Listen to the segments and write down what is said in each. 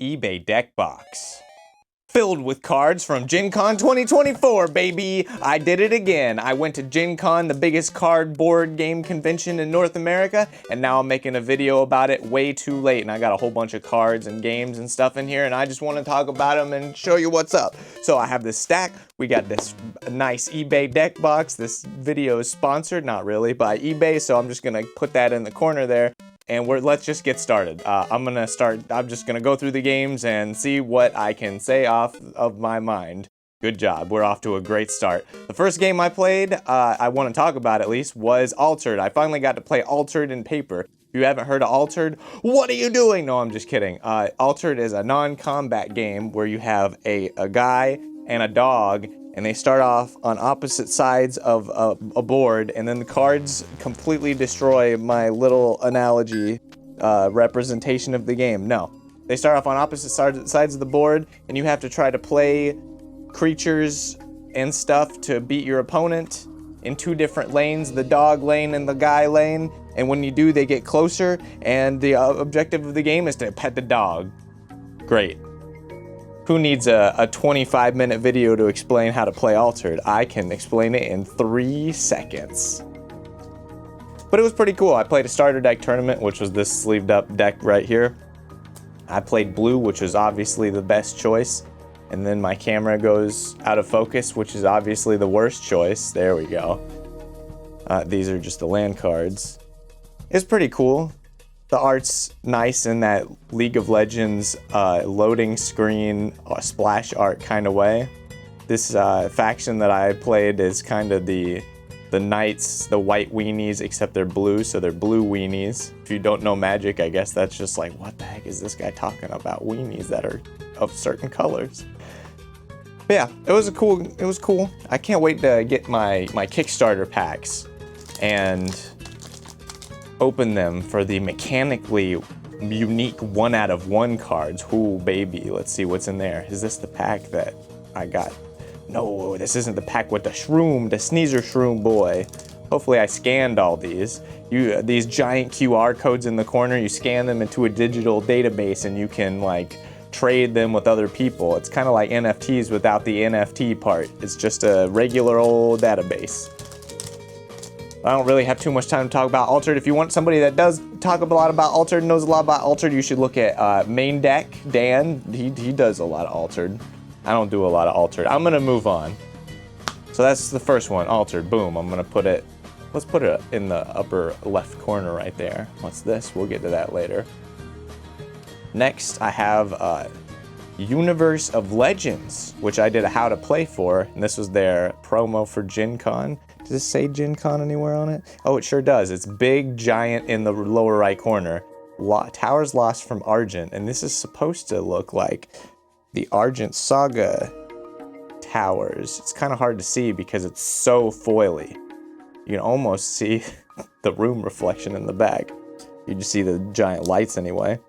eBay deck box. Filled with cards from Gencon 2024, baby! I did it again. I went to Gencon, the biggest cardboard game convention in North America, and now I'm making a video about it way too late, and I got a whole bunch of cards and games and stuff in here, and I just want to talk about them and show you what's up. So I have this stack. We got this nice eBay deck box. This video is sponsored, not really, by eBay, so I'm just gonna put that in the corner there. And let's just get started. I'm just gonna go through the games and see what I can say off of my mind. Good job, we're off to a great start. The first game I played, I wanna talk about at least, was Altered. I finally got to play Altered in paper. If you haven't heard of Altered, what are you doing? No, I'm just kidding. Altered is a non-combat game where you have a guy and a dog, and they start off on opposite sides of a board, and then the cards completely destroy my little analogy representation of the game. No, they start off on opposite sides of the board, and you have to try to play creatures and stuff to beat your opponent in two different lanes, the dog lane and the guy lane, and when you do, they get closer, and the objective of the game is to pet the dog. Great. Who needs a 25-minute video to explain how to play Altered? I can explain it in 3 seconds. But it was pretty cool. I played a starter deck tournament, which was this sleeved up deck right here. I played blue, which was obviously the best choice. And then my camera goes out of focus, which is obviously the worst choice. There we go. These are just the land cards. It's pretty cool. The art's nice in that League of Legends loading screen splash art kind of way. This faction that I played is kind of the knights, the white weenies, except they're blue, so they're blue weenies. If you don't know Magic, I guess that's just like, what the heck is this guy talking about? Weenies that are of certain colors. But yeah, it was cool. I can't wait to get my Kickstarter packs and open them for the mechanically unique 1 out of 1 cards. Ooh, baby, let's see what's in there. Is this the pack that I got? No, this isn't the pack with the shroom, the sneezer shroom boy. Hopefully I scanned all these. These giant QR codes in the corner, you scan them into a digital database and you can like trade them with other people. It's kind of like NFTs without the NFT part. It's just a regular old database. I don't really have too much time to talk about Altered. If you want somebody that does talk a lot about Altered, knows a lot about Altered, you should look at Main Deck, Dan. He does a lot of Altered. I don't do a lot of Altered. I'm gonna move on. So that's the first one, Altered, boom. I'm gonna put it, let's put it in the upper left corner right there. What's this? We'll get to that later. Next, I have Universe of Legends, which I did a how to play for, and this was their promo for Gencon. Does it say Gencon anywhere on it? Oh, it sure does. It's big, giant in the lower right corner. Towers lost from Argent, and this is supposed to look like the Argent Saga towers. It's kind of hard to see because it's so foily. You can almost see the room reflection in the back. You just see the giant lights anyway.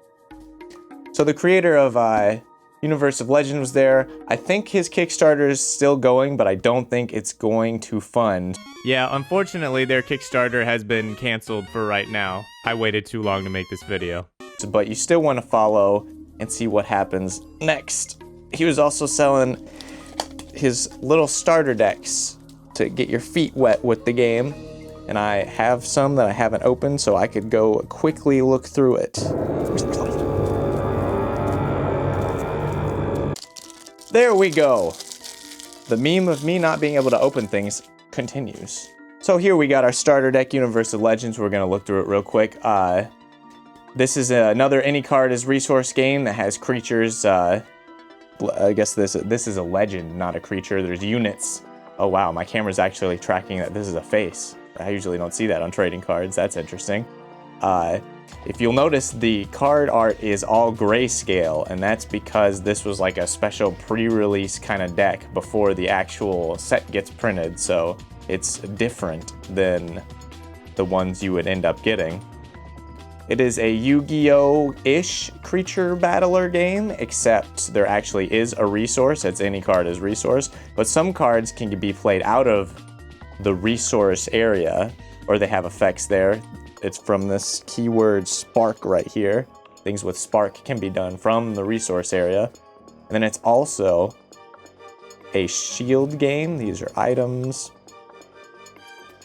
So the creator of Universe of Legends was there. I think his Kickstarter is still going, but I don't think it's going to fund. Yeah, unfortunately their Kickstarter has been canceled for right now. I waited too long to make this video. But you still want to follow and see what happens next. He was also selling his little starter decks to get your feet wet with the game. And I have some that I haven't opened, so I could go quickly look through it. There we go. The meme of me not being able to open things continues. So here we got our starter deck, Universe of Legends. We're gonna look through it real quick. This is another any card is resource game that has creatures. I guess this is a legend, not a creature. There's units. Oh wow, my camera's actually tracking that this is a face. I usually don't see that on trading cards. That's interesting. If you'll notice, the card art is all grayscale, and that's because this was like a special pre-release kind of deck before the actual set gets printed, so it's different than the ones you would end up getting. It is a Yu-Gi-Oh!-ish creature battler game, except there actually is a resource. It's any card is resource, but some cards can be played out of the resource area, or they have effects there. It's from this keyword spark right here. Things with spark can be done from the resource area. And then it's also a shield game. These are items.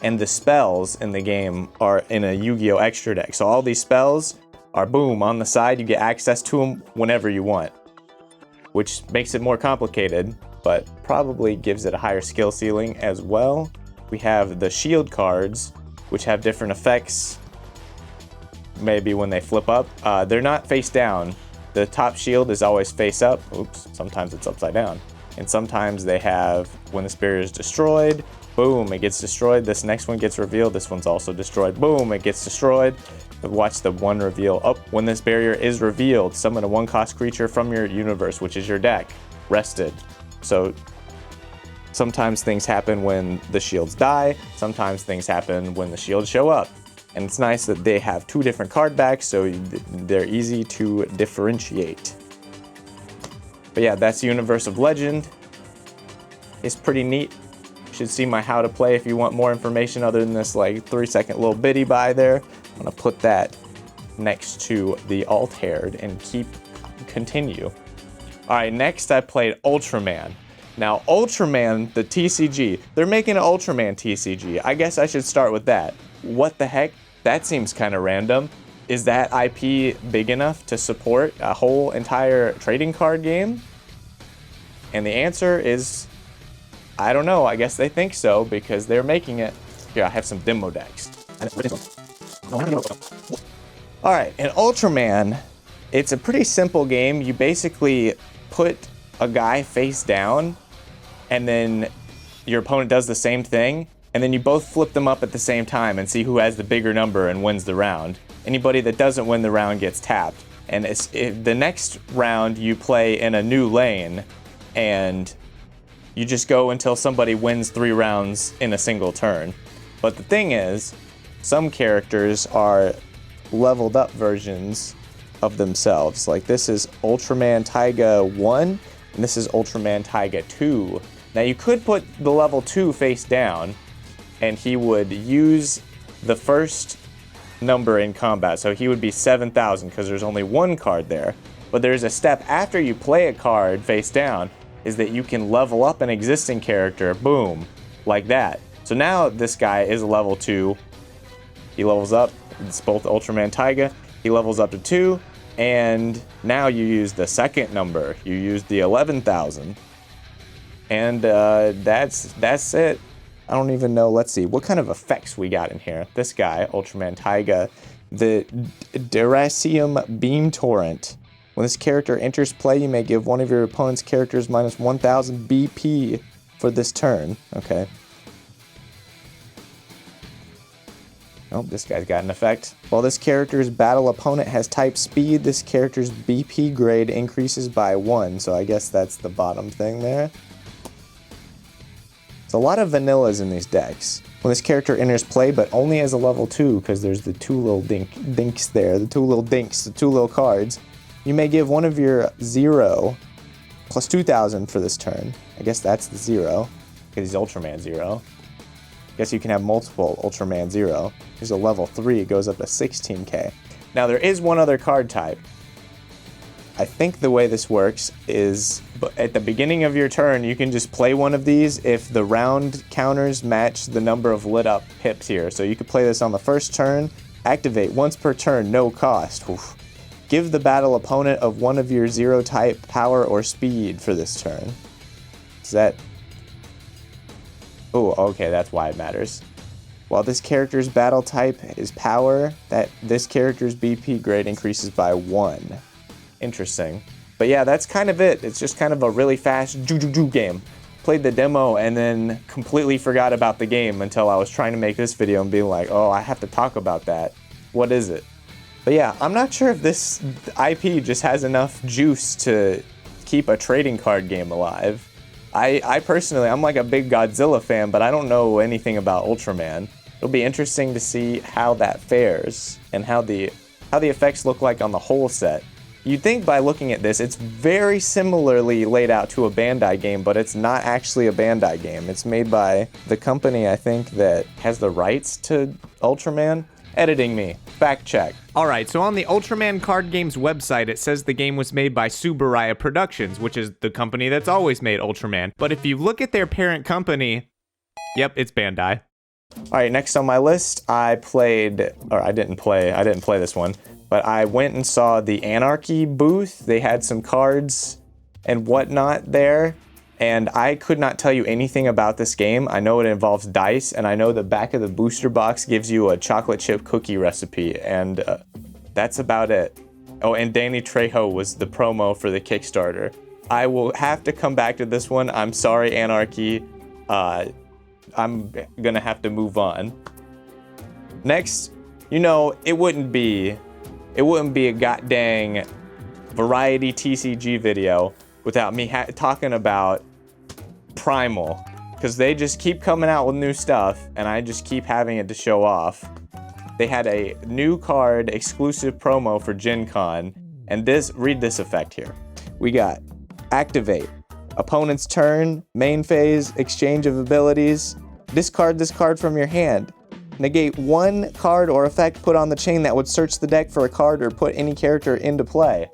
And the spells in the game are in a Yu-Gi-Oh! Extra deck. So all these spells are, boom, on the side. You get access to them whenever you want, which makes it more complicated, but probably gives it a higher skill ceiling as well. We have the shield cards, which have different effects. Maybe when they flip up, they're not face down. The top shield is always face up. Oops, sometimes it's upside down. And sometimes they have, when this barrier is destroyed, boom, it gets destroyed. This next one gets revealed. This one's also destroyed. Boom, it gets destroyed. Watch the one reveal. Oh, when this barrier is revealed, summon a 1-cost creature from your universe, which is your deck, rested. So sometimes things happen when the shields die. Sometimes things happen when the shields show up. And it's nice that they have 2 different card backs, so they're easy to differentiate. But yeah, that's Universe of Legend. It's pretty neat. You should see my how to play if you want more information other than this like 3-second little bitty by there. I'm gonna put that next to the alt-haired and continue. All right, next I played Ultraman. Now Ultraman, the TCG, they're making an Ultraman TCG. I guess I should start with that. What the heck? That seems kind of random. Is that IP big enough to support a whole entire trading card game? And the answer is, I don't know. I guess they think so because they're making it. Here, I have some demo decks. All right, in Ultraman, it's a pretty simple game. You basically put a guy face down, and then your opponent does the same thing, and then you both flip them up at the same time and see who has the bigger number and wins the round. Anybody that doesn't win the round gets tapped. And the next round you play in a new lane, and you just go until somebody wins 3 rounds in a single turn. But the thing is, some characters are leveled up versions of themselves. Like this is Ultraman Taiga 1, and this is Ultraman Taiga 2. Now you could put the level 2 face down, and he would use the first number in combat. So he would be 7,000 because there's only 1 card there. But there's a step after you play a card face down is that you can level up an existing character, boom, like that. So now this guy is a level 2. He levels up. It's both Ultraman Taiga. He levels up to 2. And now you use the second number. You use the 11,000. And that's it. I don't even know. Let's see. What kind of effects we got in here? This guy, Ultraman Taiga, the Duracium Beam Torrent. When this character enters play, you may give one of your opponent's characters minus 1,000 BP for this turn. Okay. Oh, this guy's got an effect. While this character's battle opponent has type speed, this character's BP grade increases by 1. So I guess that's the bottom thing there. There's a lot of vanillas in these decks. When this character enters play, but only as a level 2, because there's the 2 little dinks there, the 2 little cards, you may give one of your 0 plus 2,000 for this turn. I guess that's the 0, because he's Ultraman 0. I guess you can have multiple Ultraman 0. Here's a level 3, it goes up to 16k. Now there is one other card type. I think the way this works is at the beginning of your turn, you can just play one of these if the round counters match the number of lit up pips here. So you could play this on the first turn, activate once per turn, no cost. Oof. Give the battle opponent of one of your 0 type power or speed for this turn. Is that... Oh, okay, that's why it matters. While this character's battle type is power, this character's BP grade increases by 1. Interesting. But yeah, that's kind of it. It's just kind of a really fast game. Played the demo and then completely forgot about the game until I was trying to make this video and being like, oh, I have to talk about that. What is it? But yeah, I'm not sure if this IP just has enough juice to keep a trading card game alive. I personally, I'm like a big Godzilla fan, but I don't know anything about Ultraman. It'll be interesting to see how that fares and how the effects look like on the whole set. You'd think by looking at this, it's very similarly laid out to a Bandai game, but it's not actually a Bandai game. It's made by the company, I think, that has the rights to Ultraman. Editing me. Fact check. All right, so on the Ultraman card games website, it says the game was made by Tsuburaya Productions, which is the company that's always made Ultraman. But if you look at their parent company, yep, it's Bandai. All right, next on my list, I didn't play this one, but I went and saw the Anarkey booth. They had some cards and whatnot there, and I could not tell you anything about this game. I know it involves dice, and I know the back of the booster box gives you a chocolate chip cookie recipe, and that's about it. Oh, and Danny Trejo was the promo for the Kickstarter. I will have to come back to this one. I'm sorry, Anarkey. I'm gonna have to move on. Next, you know, it wouldn't be a goddamn variety TCG video without me talking about Primal, because they just keep coming out with new stuff, and I just keep having it to show off. They had a new card exclusive promo for Gencon, and read this effect here. We got activate, opponent's turn, main phase, exchange of abilities, discard this card from your hand. Negate one card or effect put on the chain that would search the deck for a card or put any character into play.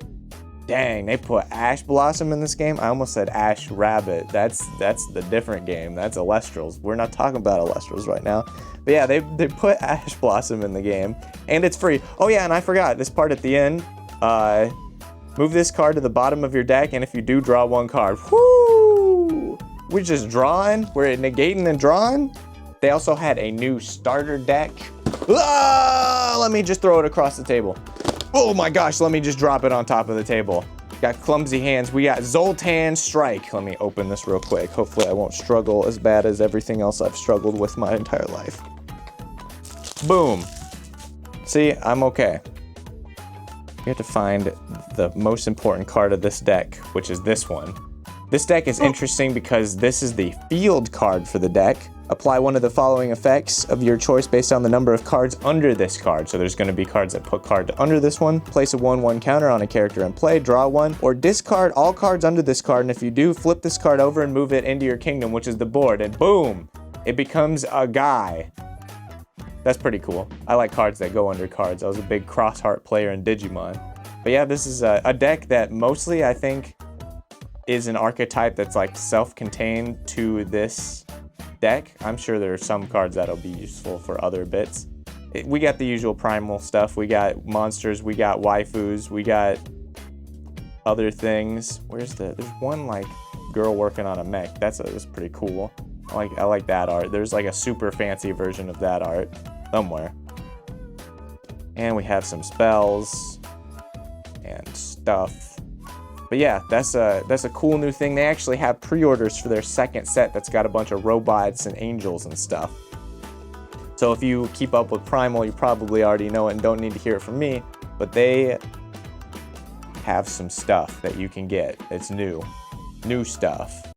Dang, they put Ash Blossom in this game? I almost said Ash Rabbit. That's the different game. That's Elestrals. We're not talking about Elestrals right now. But yeah, they put Ash Blossom in the game, and it's free. Oh yeah, and I forgot this part at the end. Move this card to the bottom of your deck, and if you do, draw one card. Whoo! We're just drawing. We're negating and drawing. They also had a new starter deck. Ah! Let me just throw it across the table. Oh my gosh, let me just drop it on top of the table. Got clumsy hands. We got Zoltan Strike. Let me open this real quick. Hopefully I won't struggle as bad as everything else I've struggled with my entire life. Boom. See, I'm okay. We have to find the most important card of this deck, which is this one. This deck is interesting because this is the field card for the deck. Apply one of the following effects of your choice based on the number of cards under this card. So there's going to be cards that put card under this one. Place a 1/1 counter on a character in play, draw one, or discard all cards under this card, and if you do, flip this card over and move it into your kingdom, which is the board, and boom, it becomes a guy. That's pretty cool. I like cards that go under cards. I was a big Crossheart player in Digimon. But yeah, this is a deck that mostly, I think, is an archetype that's like self-contained to this deck. I'm sure there are some cards that'll be useful for other bits. We got the usual Primal stuff. We got monsters, we got waifus, we got other things. There's one like girl working on a mech. That's pretty cool. I like that art. There's like a super fancy version of that art somewhere. And we have some spells and stuff. But yeah, that's a cool new thing. They actually have pre-orders for their second set that's got a bunch of robots and angels and stuff. So if you keep up with Primal, you probably already know it and don't need to hear it from me, but they have some stuff that you can get. It's new stuff.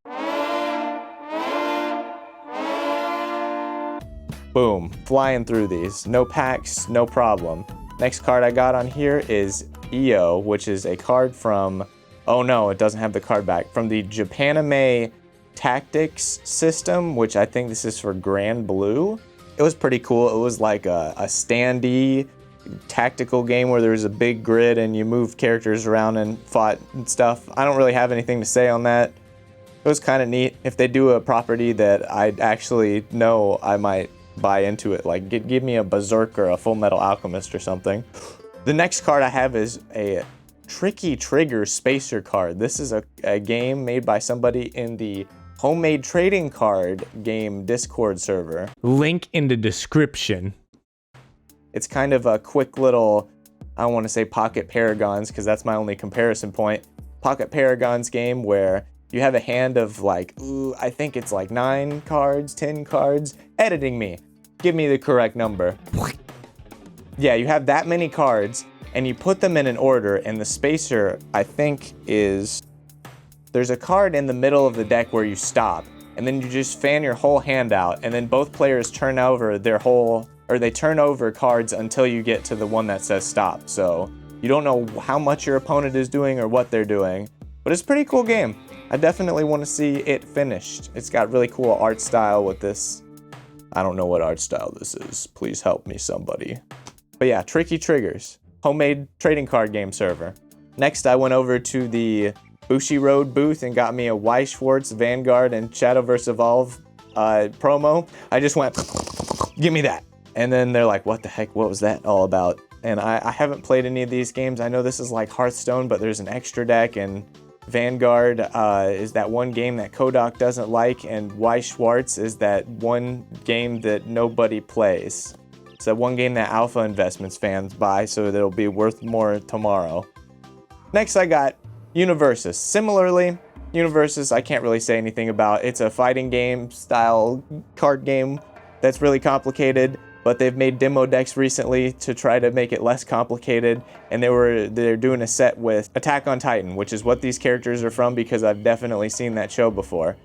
Boom, flying through these. No packs, no problem. Next card I got on here is EO, which is a card from, oh no, it doesn't have the card back, from the Japanime Tactics system, which I think this is for Grand Blue. It was pretty cool. It was like a standee tactical game where there was a big grid and you moved characters around and fought and stuff. I don't really have anything to say on that. It was kind of neat. If they do a property that I actually know, I might buy into it. Like give me a Berserker, a Full Metal Alchemist or something. The next card I have is a Tricky Trigger Spacer card. This is a game made by somebody in the Homemade Trading Card game Discord server. Link in the description. It's kind of a quick little, I don't want to say Pocket Paragons because that's my only comparison point. Pocket Paragons game where you have a hand of like, I think it's like 9 cards, 10 cards. Editing me. Give me the correct number. Yeah, you have that many cards and you put them in an order, and the spacer, I think, is, there's a card in the middle of the deck where you stop, and then you just fan your whole hand out, and then both players turn over they turn over cards until you get to the one that says stop. So you don't know how much your opponent is doing or what they're doing, but it's a pretty cool game. I definitely want to see it finished. It's got really cool art style with this. I don't know what art style this is. Please help me, somebody. But yeah, Tricky Triggers, homemade trading card game server. Next, I went over to the Bushiroad booth and got me a Weiss, Vanguard, and Shadowverse Evolve promo. I just went, give me that. And then they're like, what the heck, what was that all about? And I haven't played any of these games. I know this is like Hearthstone, but there's an extra deck, and Vanguard is that one game that Kodak doesn't like, and Weiss is that one game that nobody plays. It's that one game that Alpha Investments fans buy, so that it'll be worth more tomorrow. Next, I got Universus. Similarly, Universus, I can't really say anything about. It's a fighting game style card game that's really complicated, but they've made demo decks recently to try to make it less complicated, and they're doing a set with Attack on Titan, which is what these characters are from because I've definitely seen that show before.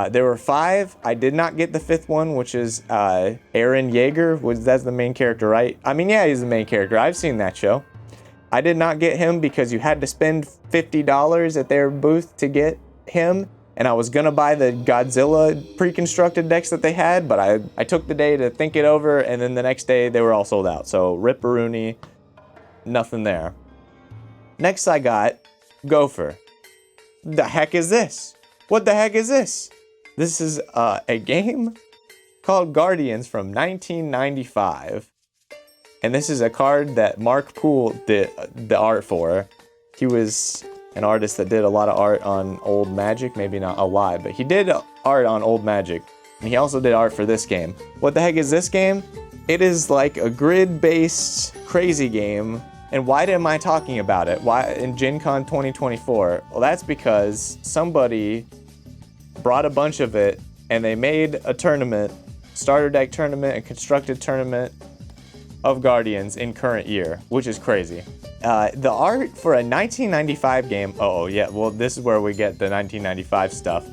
There were 5. I did not get the 5th one, which is Eren Yeager. That's the main character, right? I mean, yeah, he's the main character. I've seen that show. I did not get him because you had to spend $50 at their booth to get him, and I was gonna buy the Godzilla pre-constructed decks that they had, but I took the day to think it over, and then the next day they were all sold out. So ripperoonie, nothing there. Next I got Gopher. The heck is this? What the heck is this? This is a game called Guardians from 1995. And this is a card that Mark Poole did the art for. He was an artist that did a lot of art on old Magic, maybe not a lot, but he did art on old Magic. And he also did art for this game. What the heck is this game? It is like a grid-based crazy game. And why am I talking about it? Why in Gencon 2024? Well, that's because somebody brought a bunch of it and they made a tournament, starter deck tournament, and constructed tournament of Guardians in current year, which is crazy. The art for a 1995 game, oh yeah, well this is where we get the 1995 stuff.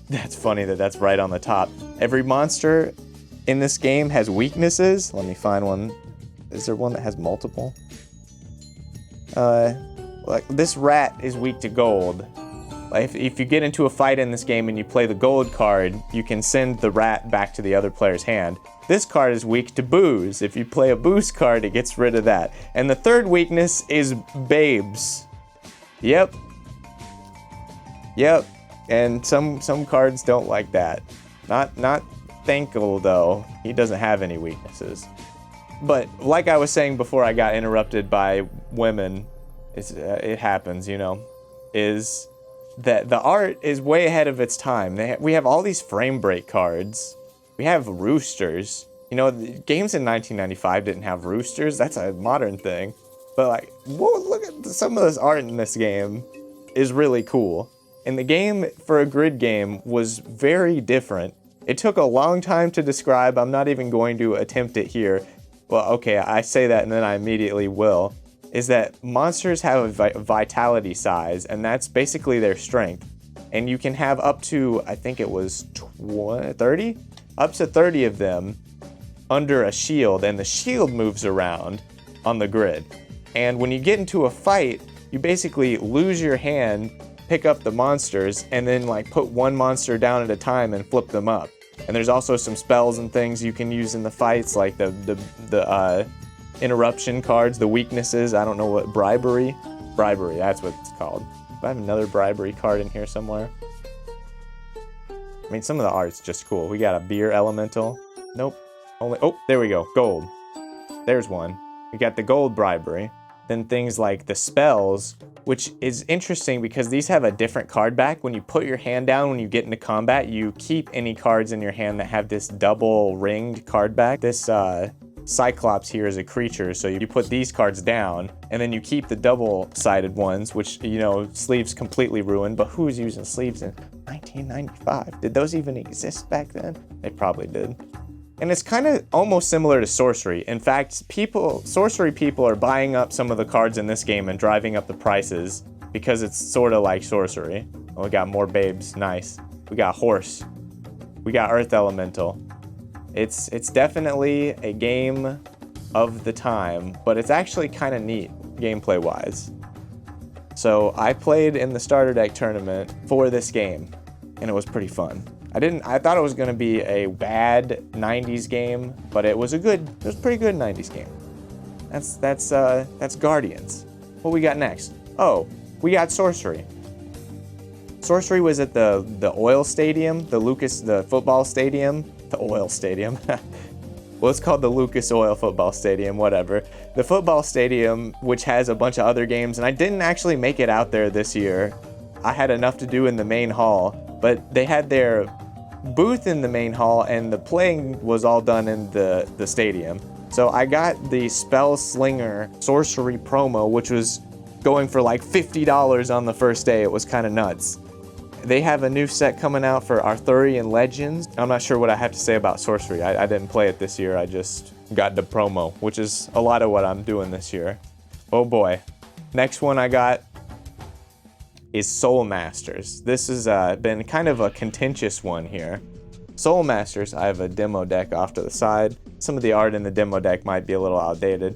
That's funny that that's right on the top. Every monster in this game has weaknesses. Let me find one. Is there one that has multiple? Like this rat is weak to gold. If you get into a fight in this game and you play the gold card, you can send the rat back to the other player's hand. This card is weak to booze. If you play a booze card, it gets rid of that. And the third weakness is babes. Yep. And some cards don't like that. Not Thankful though. He doesn't have any weaknesses. But like I was saying before I got interrupted by women, it happens, you know, is that the art is way ahead of its time. We have all these frame break cards. We have roosters. You know, the games in 1995 didn't have roosters. That's a modern thing. But like, whoa, look at some of this art in this game is really cool. And the game, for a grid game, was very different. It took a long time to describe. I'm not even going to attempt it here. Well, okay, I say that and then I immediately will. Is that monsters have a vitality size, and that's basically their strength. And you can have up to, I think it was 30? Up to 30 of them under a shield, and the shield moves around on the grid. And when you get into a fight, you basically lose your hand, pick up the monsters, and then like put one monster down at a time and flip them up. And there's also some spells and things you can use in the fights, like the interruption cards, the weaknesses. I don't know what, bribery, that's what it's called. Do I have another bribery card in here somewhere? I mean, some of the art's just cool. We got a beer elemental. Nope. Oh, there we go. Gold. There's one. We got the gold bribery. Then things like the spells, which is interesting because these have a different card back. When you put your hand down, when you get into combat, you keep any cards in your hand that have this double ringed card back. This Cyclops here is a creature, so you put these cards down, and then you keep the double-sided ones, which, you know, sleeves completely ruined, but who's using sleeves in 1995? Did those even exist back then? They probably did. And it's kind of almost similar to Sorcery. In fact, Sorcery people are buying up some of the cards in this game and driving up the prices because it's sort of like Sorcery. Oh, we got more babes, nice. We got Horse. We got Earth Elemental. It's definitely a game of the time, but it's actually kind of neat gameplay-wise. So I played in the starter deck tournament for this game, and it was pretty fun. I thought it was going to be a bad 90s game, but it was a pretty good 90s game. That's Guardians. What we got next? Oh, we got Sorcery. Sorcery was at the oil stadium, the football stadium, the oil stadium. Well, it's called the Lucas Oil Football Stadium, whatever. The football stadium, which has a bunch of other games, and I didn't actually make it out there this year. I had enough to do in the main hall, but they had their booth in the main hall, and the playing was all done in the stadium. So I got the Spell Slinger Sorcery promo, which was going for like $50 on the first day. It was kind of nuts. They have a new set coming out for Arthurian Legends. I'm not sure what I have to say about Sorcery. I didn't play it this year. I just got the promo, which is a lot of what I'm doing this year. Oh boy. Next one I got is Soul Masters. This has been kind of a contentious one here. Soul Masters, I have a demo deck off to the side. Some of the art in the demo deck might be a little outdated.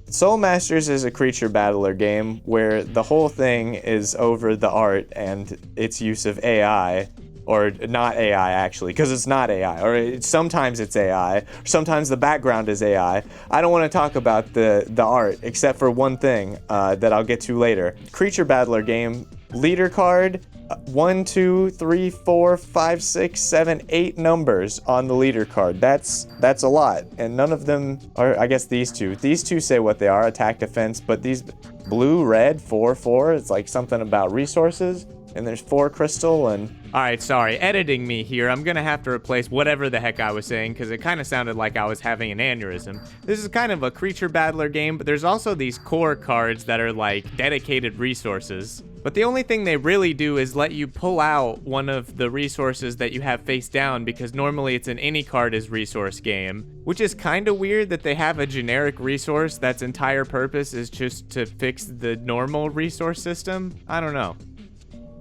Soul Masters is a creature battler game where the whole thing is over the art and its use of AI, or not AI actually, because it's not AI, or sometimes it's AI, sometimes the background is AI. I don't want to talk about the art, except for one thing that I'll get to later. Creature battler game, leader card, 1, 2, 3, 4, 5, 6, 7, 8 numbers on the leader card. That's a lot, and none of them are, I guess these two. These two say what they are, attack, defense, but these blue, red, 4, 4, it's like something about resources, and there's 4 crystal, and... Alright, sorry, editing me here. I'm gonna have to replace whatever the heck I was saying, because it kind of sounded like I was having an aneurysm. This is kind of a creature battler game, but there's also these core cards that are like dedicated resources. But the only thing they really do is let you pull out one of the resources that you have face down, because normally it's an any card is resource game, which is kind of weird that they have a generic resource that's entire purpose is just to fix the normal resource system. I don't know.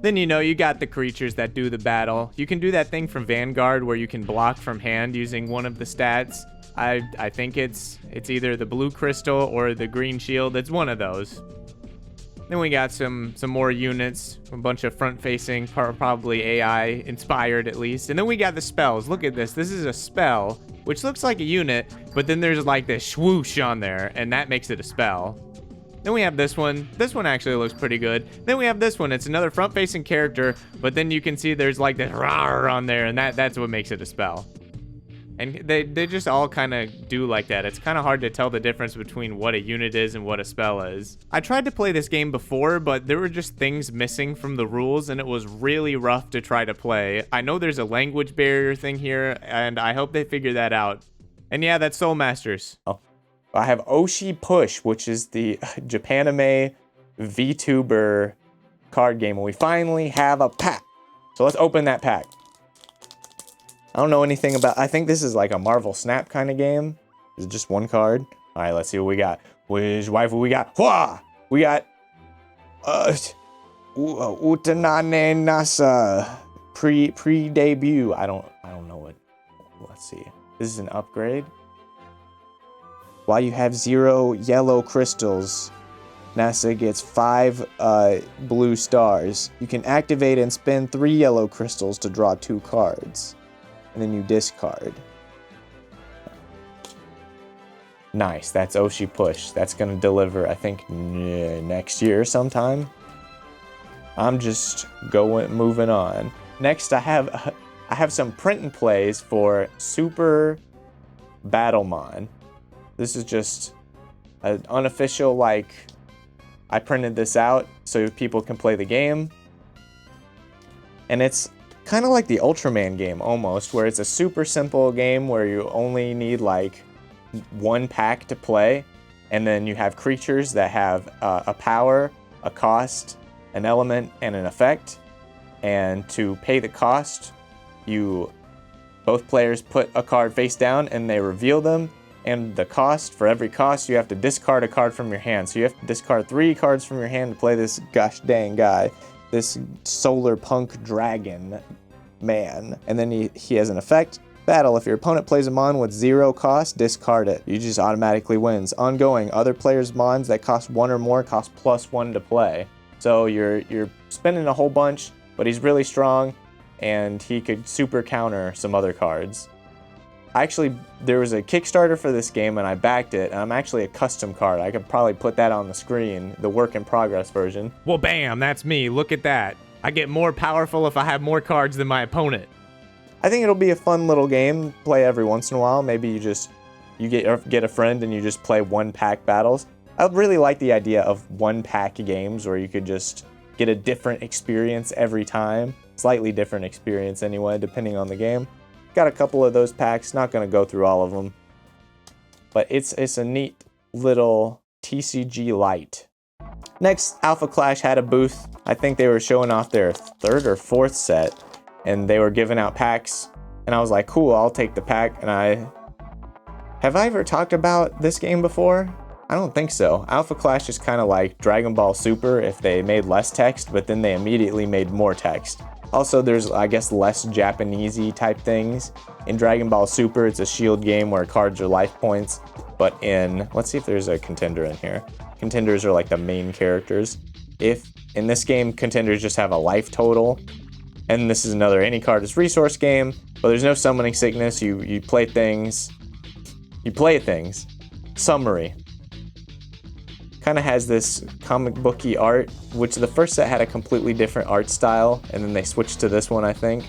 Then you got the creatures that do the battle. You can do that thing from Vanguard where you can block from hand using one of the stats. I think it's either the blue crystal or the green shield. It's one of those. Then we got some more units, a bunch of front-facing, probably AI inspired at least. And then we got the spells. Look at this. This is a spell, which looks like a unit, but then there's like this swoosh on there, and that makes it a spell. Then we have this one. This one actually looks pretty good. Then we have this one. It's another front-facing character, but then you can see there's like this rawr on there, and that's what makes it a spell. And they just all kind of do like that. It's kind of hard to tell the difference between what a unit is and what a spell is. I tried to play this game before, but there were just things missing from the rules, and it was really rough to try to play. I know there's a language barrier thing here, and I hope they figure that out. And yeah, that's Soul Masters. Oh. I have Oshi Push, which is the Japanime VTuber card game, and we finally have a pack. So let's open that pack. I don't know anything about... I think this is like a Marvel Snap kind of game. Is it just one card? All right, let's see what we got. Which waifu we got? Hua! We got... Utanane Nasa. Pre-debut. I don't know what... Let's see. This is an upgrade. While you have 0 yellow crystals, NASA gets 5 blue stars. You can activate and spend 3 yellow crystals to draw 2 cards. And then you discard. Nice, that's Oshi Push. That's gonna deliver, I think, next year sometime. I'm just moving on. Next, I have some print and plays for Super Battlemon. This is just an unofficial, like, I printed this out so people can play the game. And it's kind of like the Ultraman game almost, where it's a super simple game where you only need like 1 pack to play. And then you have creatures that have a power, a cost, an element, and an effect. And to pay the cost, both players put a card face down and they reveal them. And the cost, for every cost, you have to discard a card from your hand. So you have to discard 3 cards from your hand to play this gosh dang guy. This solar punk dragon man. And then he has an effect. Battle. If your opponent plays a mon with 0 cost, discard it. You just automatically wins. Ongoing. Other players' mons that cost 1 or more cost +1 to play. So you're spending a whole bunch, but he's really strong, and he could super counter some other cards. There was a Kickstarter for this game and I backed it, and I'm actually a custom card. I could probably put that on the screen, the work in progress version. Well, bam, that's me. Look at that. I get more powerful if I have more cards than my opponent. I think it'll be a fun little game, play every once in a while. Maybe you get a friend and you just play one-pack battles. I really like the idea of one-pack games where you could just get a different experience every time. Slightly different experience anyway, depending on the game. Got a couple of those packs, not going to go through all of them. But it's a neat little TCG light. Next, Alpha Clash had a booth. I think they were showing off their 3rd or 4th set, and they were giving out packs. And I was like, cool, I'll take the pack. And have I ever talked about this game before? I don't think so. Alpha Clash is kind of like Dragon Ball Super if they made less text, but then they immediately made more text. Also, there's, I guess, less Japanese-y type things. In Dragon Ball Super, it's a shield game where cards are life points. But let's see if there's a contender in here. Contenders are like the main characters. If in this game, contenders just have a life total. And this is another any card is resource game, but there's no summoning sickness. You play things. You play things. Summary. Kind of has this comic booky art, which the first set had a completely different art style, and then they switched to this one, I think.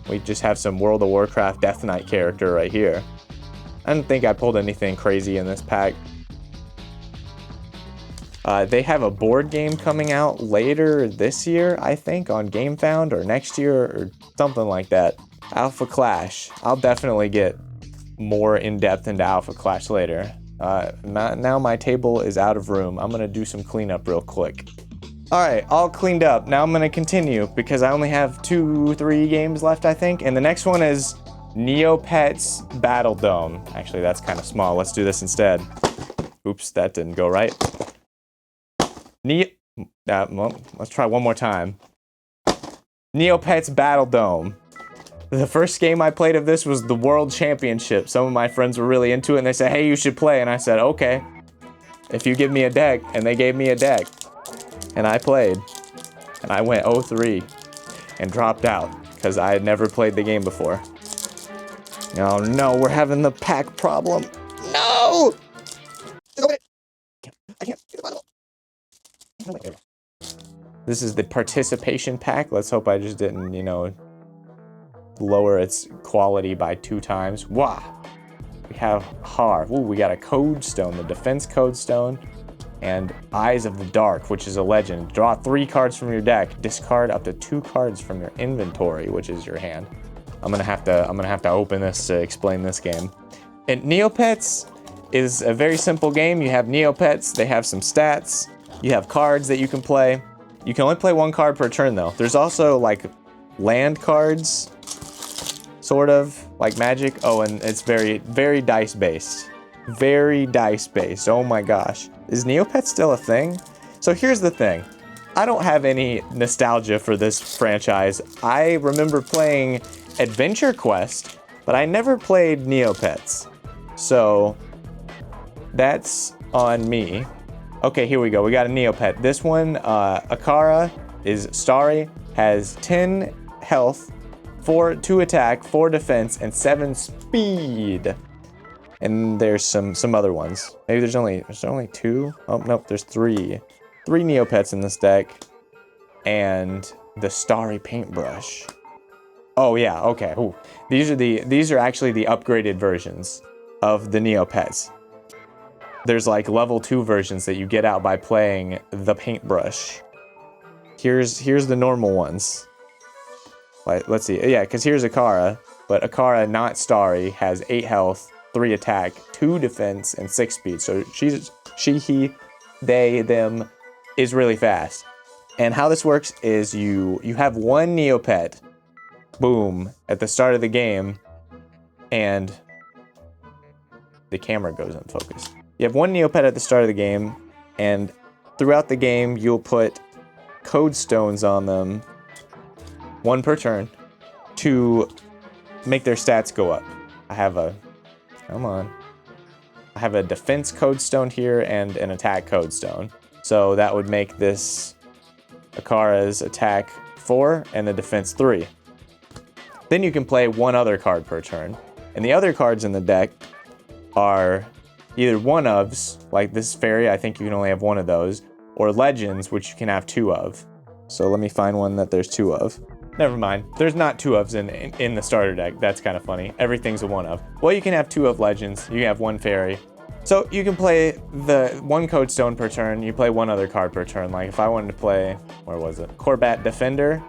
We just have some World of Warcraft Death Knight character right here. I don't think I pulled anything crazy in this pack. They have a board game coming out later this year, I think, on GameFound, or next year, or something like that. Alpha Clash. I'll definitely get more in-depth into Alpha Clash later. Now my table is out of room. I'm gonna do some cleanup real quick. Alright, all cleaned up. Now I'm gonna continue because I only have 2-3 games left, I think. And the next one is Neopets Battledome. Actually, that's kind of small. Let's do this instead. Oops, that didn't go right. Well, let's try one more time. Neopets Battledome. The first game I played of this was the World Championship. Some of my friends were really into it and they said, hey, you should play. And I said, okay, if you give me a deck. And they gave me a deck. And I played. And I went 0-3 and dropped out because I had never played the game before. Oh no, we're having the pack problem. No! I can't get the bottle. This is the participation pack. Let's hope I just didn't, lower its quality by 2 times. Wow. We have Har. Ooh, we got a code stone, the defense code stone, and Eyes of the Dark, which is a legend. Draw 3 cards from your deck. Discard up to 2 cards from your inventory, which is your hand. I'm gonna have to open this to explain this game. And Neopets is a very simple game. You have Neopets. They have some stats. You have cards that you can play. You can only play 1 card per turn, though. There's also like land cards. Sort of, like Magic. Oh, and it's very, very dice-based. Very dice-based. Oh my gosh. Is Neopets still a thing? So here's the thing. I don't have any nostalgia for this franchise. I remember playing Adventure Quest, but I never played Neopets. So that's on me. Okay, here we go. We got a Neopet. This one, Akara, is starry, has 10 health, 2 attack, 4 defense, and 7 speed. And there's some other ones. Maybe there's only 2? Oh, nope, there's 3. 3 Neopets in this deck. And the Starry Paintbrush. Oh yeah, okay. Ooh. These are actually the upgraded versions of the Neopets. There's like level 2 versions that you get out by playing the Paintbrush. Here's the normal ones. Let's see. Yeah, because here's Akara, but Akara, not Starry, has 8 health, 3 attack, 2 defense, and 6 speed. So she, he, they, them is really fast. And how this works is you have 1 Neopet, boom, at the start of the game, and the camera goes unfocused. You have 1 Neopet at the start of the game, and throughout the game, you'll put code stones on them, 1 per turn, to make their stats go up. I have a defense code stone here and an attack code stone. So that would make this Akara's attack 4 and the defense 3. Then you can play 1 other card per turn. And the other cards in the deck are either one-ofs, like this fairy, I think you can only have one of those, or legends, which you can have two of. So let me find one that there's two of. Never mind. There's not two ofs in the starter deck. That's kind of funny. Everything's a one of. Well, you can have two of legends. You can have one fairy. So you can play the one code stone per turn. You play one other card per turn. Like if I wanted to play, where was it? Corbat Defender.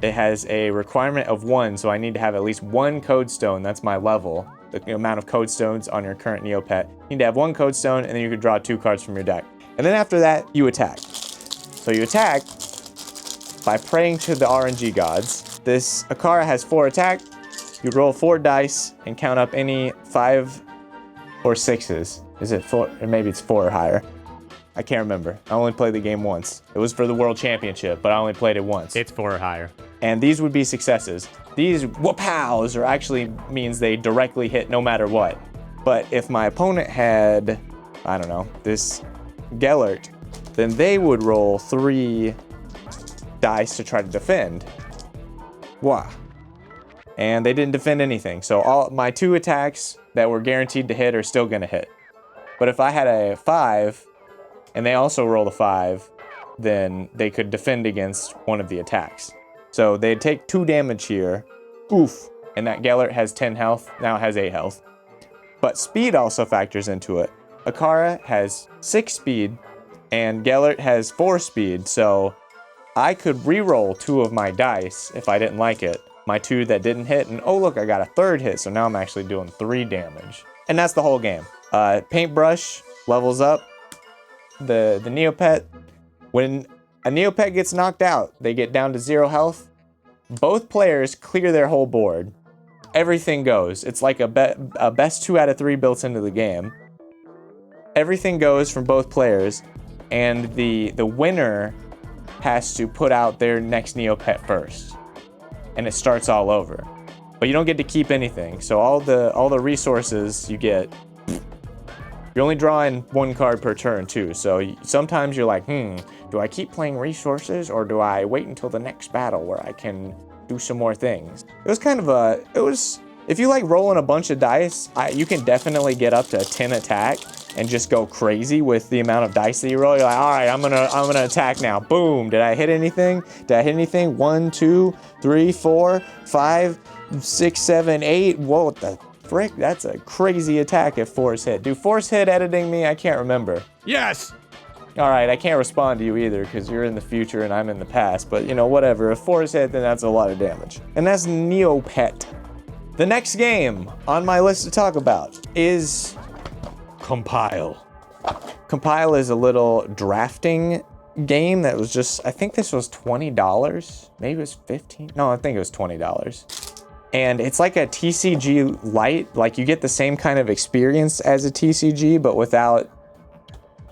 It has a requirement of 1, so I need to have at least 1 code stone. That's my level. The amount of code stones on your current Neopet. You need to have 1 code stone, and then you can draw 2 cards from your deck. And then after that, you attack. So you attack by praying to the RNG gods. This Akara has 4 attack. You roll 4 dice and count up any 5 or 6s. Is it 4? Or maybe it's 4 or higher. I can't remember. I only played the game once. It was for the World Championship, but I only played it once. It's 4 or higher. And these would be successes. These whoop-pows are actually means they directly hit no matter what. But if my opponent had, I don't know, this Gellert, then they would roll 3 dice to try to defend. Wow. And they didn't defend anything. So all my 2 attacks that were guaranteed to hit are still gonna hit. But if I had a 5, and they also rolled a 5, then they could defend against one of the attacks. So they'd take 2 damage here. Oof. And that Gellert has 10 health, now it has 8 health. But speed also factors into it. Akara has 6 speed, and Gellert has 4 speed, so I could re-roll 2 of my dice if I didn't like it. My 2 that didn't hit, and oh look, I got a 3rd hit, so now I'm actually doing 3 damage. And that's the whole game. Paintbrush levels up the Neopet. When a Neopet gets knocked out, they get down to 0 health. Both players clear their whole board. Everything goes. It's like a best 2 out of 3 built into the game. Everything goes from both players, and the winner has to put out their next Neopet first. And it starts all over. But you don't get to keep anything. So all the resources you get, you're only drawing 1 card per turn too. So sometimes you're like, do I keep playing resources or do I wait until the next battle where I can do some more things? It was kind of if you like rolling a bunch of dice, you can definitely get up to 10 attack and just go crazy with the amount of dice that you roll. You're like, all right, I'm gonna attack now. Boom! Did I hit anything? 1, 2, 3, 4, 5, 6, 7, 8. Whoa, what the frick? That's a crazy attack if force hit. Do force hit editing me? I can't remember. Yes! All right, I can't respond to you either because you're in the future and I'm in the past. But, whatever. If force hit, then that's a lot of damage. And that's Neopet. The next game on my list to talk about is Compile. Compile is a little drafting game that was just, I think this was $20. Maybe it was $15. No, I think it was $20. And it's like a TCG light. Like you get the same kind of experience as a TCG, but without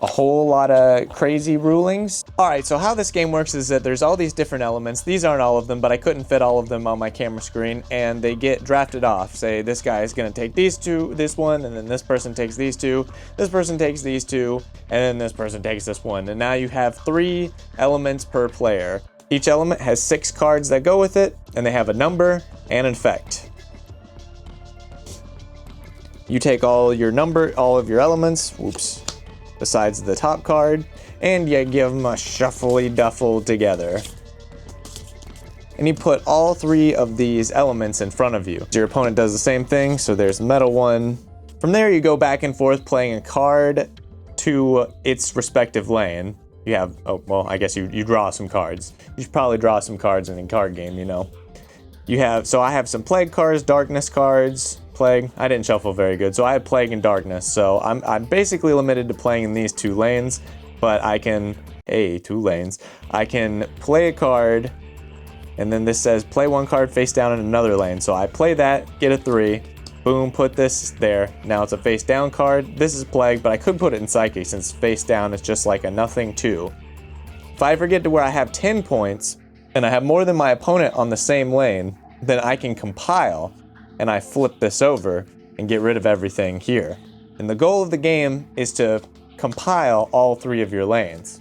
a whole lot of crazy rulings. All right, so how this game works is that there's all these different elements. These aren't all of them, but I couldn't fit all of them on my camera screen, and they get drafted off. Say this guy is gonna take these 2, this one, and then this person takes these 2, this person takes these 2, and then this person takes this one. And now you have 3 elements per player. Each element has 6 cards that go with it, and they have a number and an effect. You take all of your elements, besides the top card, and you give them a shuffly duffle together. And you put all 3 of these elements in front of you. Your opponent does the same thing, so there's metal 1. From there you go back and forth playing a card to its respective lane. You have, I guess you draw some cards. You should probably draw some cards in a card game, so I have some plague cards, darkness cards, plague. I didn't shuffle very good, so I had plague and darkness. So I'm basically limited to playing in these 2 lanes, but I can, 2 lanes. I can play a card, and then this says play 1 card face down in another lane. So I play that, get a 3, boom, put this there. Now it's a face down card. This is plague, but I could put it in psychic since face down is just like a nothing 2. If I ever get to where I have 10 points, and I have more than my opponent on the same lane, then I can compile, and I flip this over and get rid of everything here. And the goal of the game is to compile all 3 of your lanes.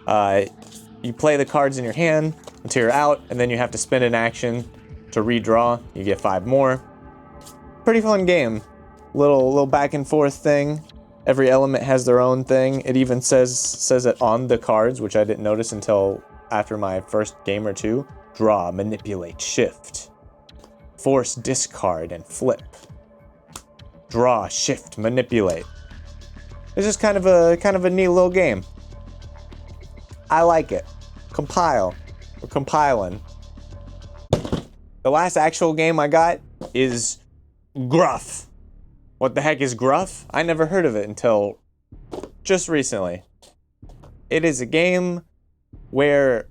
You play the cards in your hand until you're out, and then you have to spend an action to redraw. You get 5 more. pretty fun game. Little back and forth thing. Every element has their own thing. It even says it on the cards, which I didn't notice until after my first game or two. Draw, manipulate, shift. Force, discard, and flip. Draw, shift, manipulate. It's just kind of a neat little game. I like it. Compile. We're compiling. The last actual game I got is Gruff. What the heck is Gruff? I never heard of it until just recently. It is a game where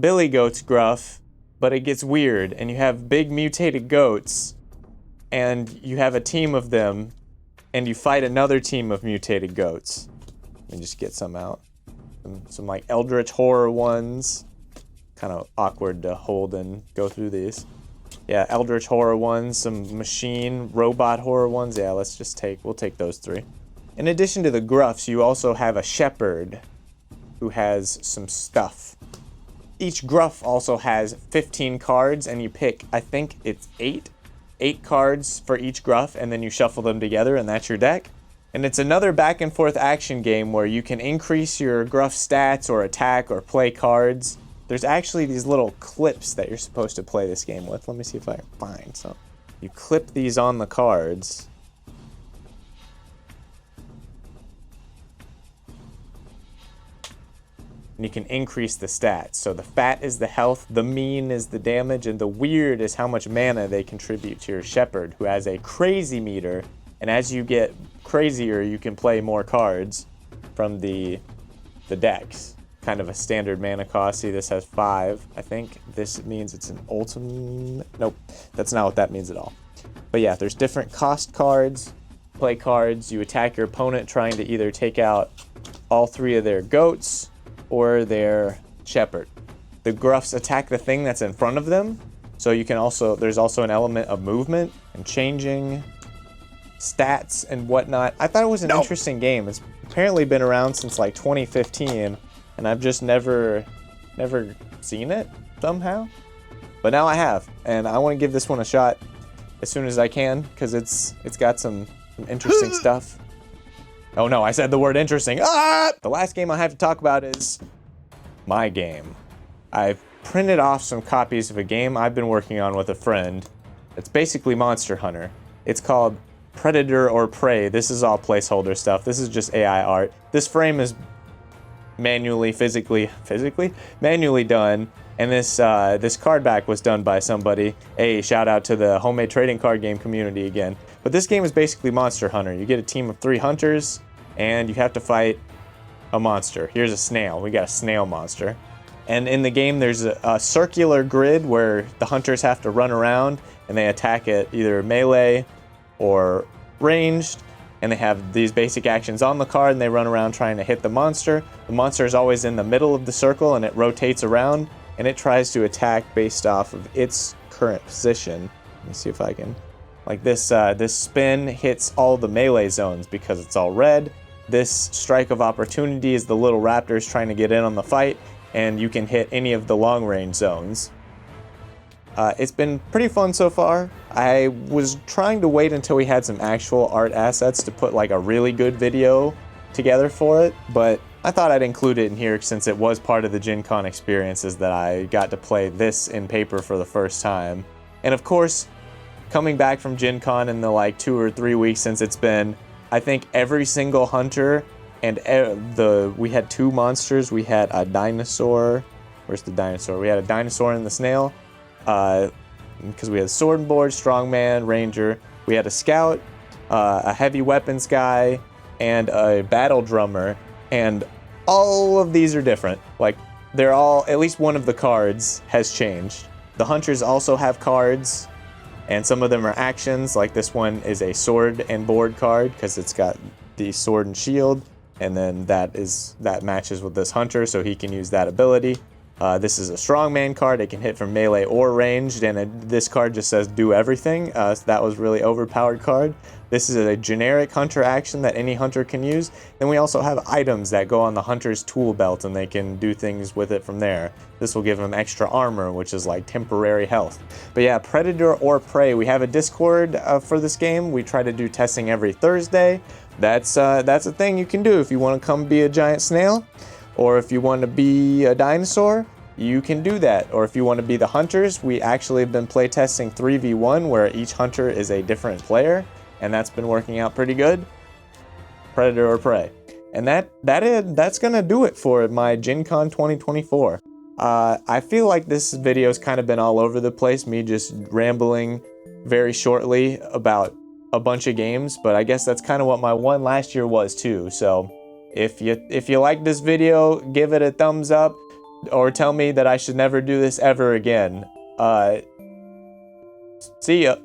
Billy Goat's Gruff, but it gets weird, and you have big mutated goats, and you have a team of them, and you fight another team of mutated goats. Let me just get some out. Some like Eldritch Horror ones. Kind of awkward to hold and go through these. Yeah, Eldritch Horror ones, some machine, robot horror ones. Yeah, we'll take those three. In addition to the Gruffs, you also have a Shepherd who has some stuff. Each Gruff also has 15 cards, and you pick, I think it's 8 cards for each Gruff, and then you shuffle them together, and that's your deck. And it's another back and forth action game where you can increase your Gruff stats or attack or play cards. There's actually these little clips that you're supposed to play this game with. Let me see if I can find some. You clip these on the cards. And you can increase the stats. So the fat is the health, the mean is the damage, and the weird is how much mana they contribute to your Shepherd, who has a crazy meter. And as you get crazier, you can play more cards from the decks. Kind of a standard mana cost. See, this has 5. I think this means it's an ultimate. Nope, that's not what that means at all. But yeah, there's different cost cards, play cards. You attack your opponent trying to either take out all 3 of their goats or their Shepherd. The Gruffs attack the thing that's in front of them. So you can also, there's also an element of movement and changing stats and whatnot. I thought it was an interesting game. It's apparently been around since like 2015. And I've just never seen it somehow. But now I have, and I want to give this one a shot as soon as I can, because it's got some interesting stuff. Oh no, I said the word interesting. Ah! The last game I have to talk about is my game. I've printed off some copies of a game I've been working on with a friend. It's basically Monster Hunter. It's called Predator or Prey. This is all placeholder stuff. This is just AI art. This frame is manually done, and this card back was done by somebody. Hey, shout out to the homemade trading card game community again. But this game is basically Monster Hunter. You get a team of 3 hunters, and you have to fight a monster. Here's a snail. We got a snail monster. And in the game, there's a circular grid where the hunters have to run around, and they attack at either melee or ranged. And they have these basic actions on the card, and they run around trying to hit the monster. The monster is always in the middle of the circle, and it rotates around, and it tries to attack based off of its current position. Let me see if I can... Like this spin hits all the melee zones because it's all red. This strike of opportunity is the little raptors trying to get in on the fight, and you can hit any of the long-range zones. It's been pretty fun so far. I was trying to wait until we had some actual art assets to put like a really good video together for it, but I thought I'd include it in here since it was part of the Gencon experiences that I got to play this in paper for the first time. And of course, coming back from Gencon in the like 2 or 3 weeks since it's been, I think every single hunter and we had 2 monsters. We had a dinosaur. Where's the dinosaur? We had a dinosaur and the snail. Because we had sword and board, strongman, ranger. We had a scout, a heavy weapons guy, and a battle drummer. And all of these are different. Like, they're all, at least one of the cards has changed. The hunters also have cards, and some of them are actions. Like this one is a sword and board card because it's got the sword and shield. And then that matches with this hunter, so he can use that ability. This is a strongman card. It can hit from melee or ranged, and this card just says do everything. So that was really overpowered card. This is a generic hunter action that any hunter can use. Then we also have items that go on the hunter's tool belt and they can do things with it from there. This will give them extra armor, which is like temporary health. But yeah, Predator or Prey. We have a Discord for this game. We try to do testing every Thursday. That's a thing you can do if you want to come be a giant snail, or if you want to be a dinosaur. You can do that. Or if you want to be the hunters, we actually have been playtesting 3v1 where each hunter is a different player, and that's been working out pretty good. Predator or Prey. And that's gonna do it for my Gencon 2024. I feel like this video's kind of been all over the place, me just rambling very shortly about a bunch of games, but I guess that's kind of what my one last year was too. So if you like this video, give it a thumbs up. Or tell me that I should never do this ever again. See ya.